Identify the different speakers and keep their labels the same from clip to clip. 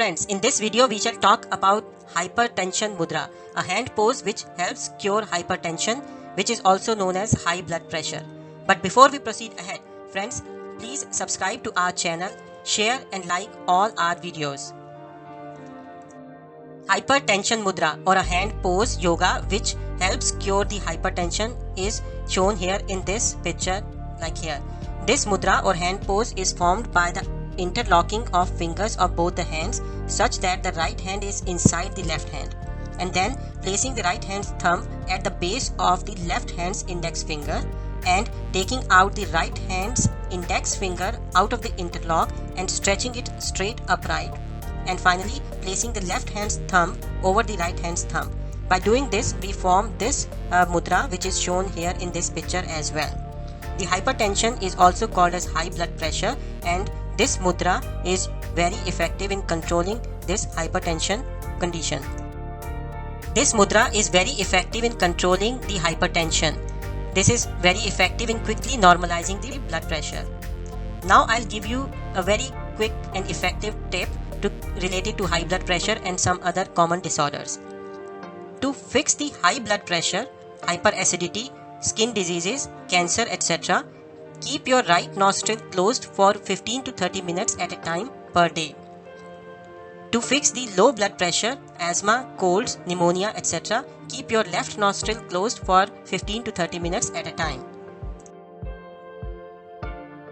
Speaker 1: friends, in this video we shall talk about hypertension mudra, a hand pose which helps cure hypertension, which is also known as high blood pressure. But before we proceed ahead, friends, please subscribe to our channel, share and like all our videos. Hypertension mudra or a hand pose yoga which helps cure the hypertension is shown here in this picture, like here. This mudra or hand pose is formed by the interlocking of fingers of both the hands such that the right hand is inside the left hand, and then placing the right hand's thumb at the base of the left hand's index finger and taking out the right hand's index finger out of the interlock and stretching it straight upright, and finally placing the left hand's thumb over the right hand's thumb. By doing this, we form this mudra which is shown here in this picture as well. The hypertension is also called as high blood pressure, and this mudra is very effective in controlling this hypertension condition. This mudra is very effective in controlling the hypertension. This is very effective in quickly normalizing the blood pressure. Now I'll give you a very quick and effective tip related to high blood pressure and some other common disorders. To fix the high blood pressure, hyperacidity, skin diseases, cancer, etc., keep your right nostril closed for 15 to 30 minutes at a time per day. To fix the low blood pressure, asthma, colds, pneumonia, etc., keep your left nostril closed for 15 to 30 minutes at a time.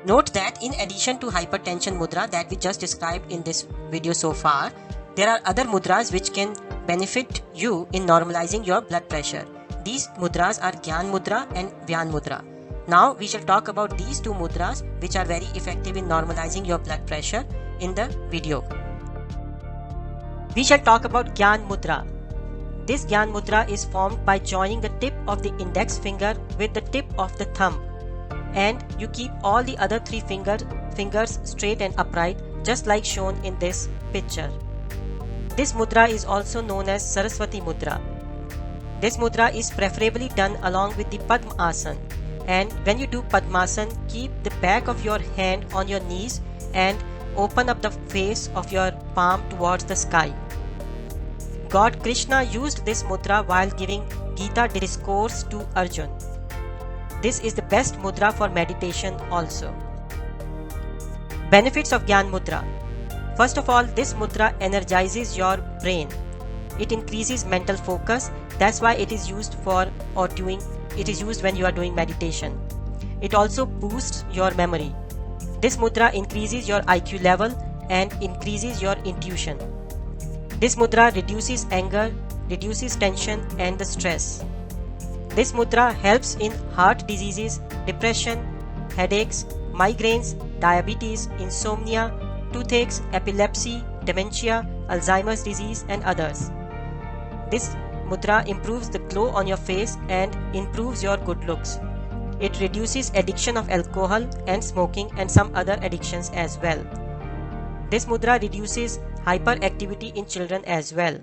Speaker 1: Note that in addition to hypertension mudra that we just described in this video so far, there are other mudras which can benefit you in normalizing your blood pressure. These mudras are Gyan mudra and Dhyan mudra. Now we shall talk about these two mudras which are very effective in normalizing your blood pressure in the video. We shall talk about Gyan mudra. This Gyan mudra is formed by joining the tip of the index finger with the tip of the thumb, and you keep all the other three fingers straight and upright, just like shown in this picture. This mudra is also known as Saraswati mudra. This mudra is preferably done along with the Padmasana, and when you do Padmasana, keep the back of your hand on your knees and open up the face of your palm towards the sky. God Krishna used this mudra while giving Gita discourse to Arjun. This is the best mudra for meditation also. Benefits of Gyan mudra. First of all, this mudra energizes your brain. It increases mental focus. That's why it is used when you are doing meditation. It also boosts your memory. This mudra increases your IQ level and increases your intuition. This mudra reduces anger, reduces tension and the stress. This mudra helps in heart diseases, depression, headaches, migraines, diabetes, insomnia, toothaches, epilepsy, dementia, Alzheimer's disease and others. This mudra improves the glow on your face and improves your good looks. It reduces addiction of alcohol and smoking and some other addictions as well. This mudra reduces hyperactivity in children as well.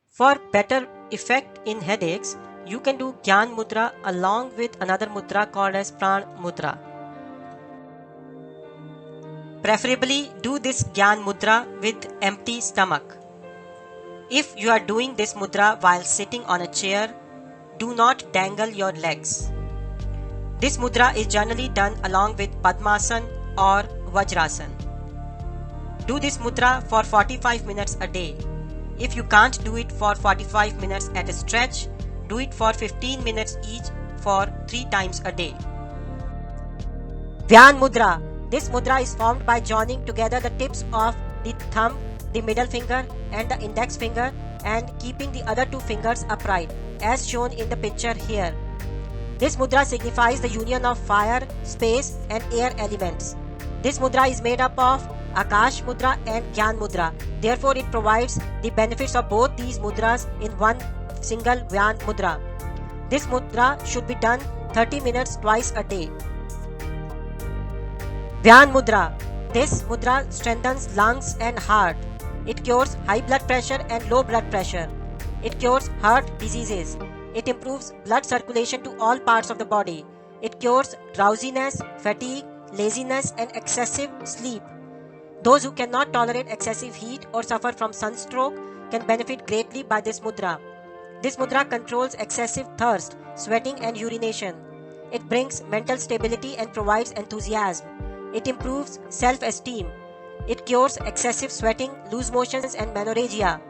Speaker 1: For better effect in headaches, you can do Gyan mudra along with another mudra called as Pran mudra. Preferably do this Gyan mudra with empty stomach. If you are doing this mudra while sitting on a chair, do not dangle your legs. This mudra is generally done along with Padmasana or Vajrasana. Do this mudra for 45 minutes a day. If you can't do it for 45 minutes at a stretch, do it for 15 minutes each for 3 times a day. Dhyan mudra. This mudra is formed by joining together the tips of the thumb, the middle finger and the index finger and keeping the other 2 fingers upright as shown in the picture here. This mudra signifies the union of fire, space and air elements. This mudra is made up of Akash mudra and Gyan mudra. Therefore, it provides the benefits of both these mudras in one single Dhyan mudra. This mudra should be done 30 minutes twice a day. Dhyan mudra. This mudra strengthens lungs and heart. It cures high blood pressure and low blood pressure. It cures heart diseases. It improves blood circulation to all parts of the body. It cures drowsiness, fatigue, laziness and excessive sleep. Those who cannot tolerate excessive heat or suffer from sunstroke can benefit greatly by this mudra. This mudra controls excessive thirst, sweating and urination. It brings mental stability and provides enthusiasm. It improves self-esteem. It cures excessive sweating, loose motions and menorrhagia.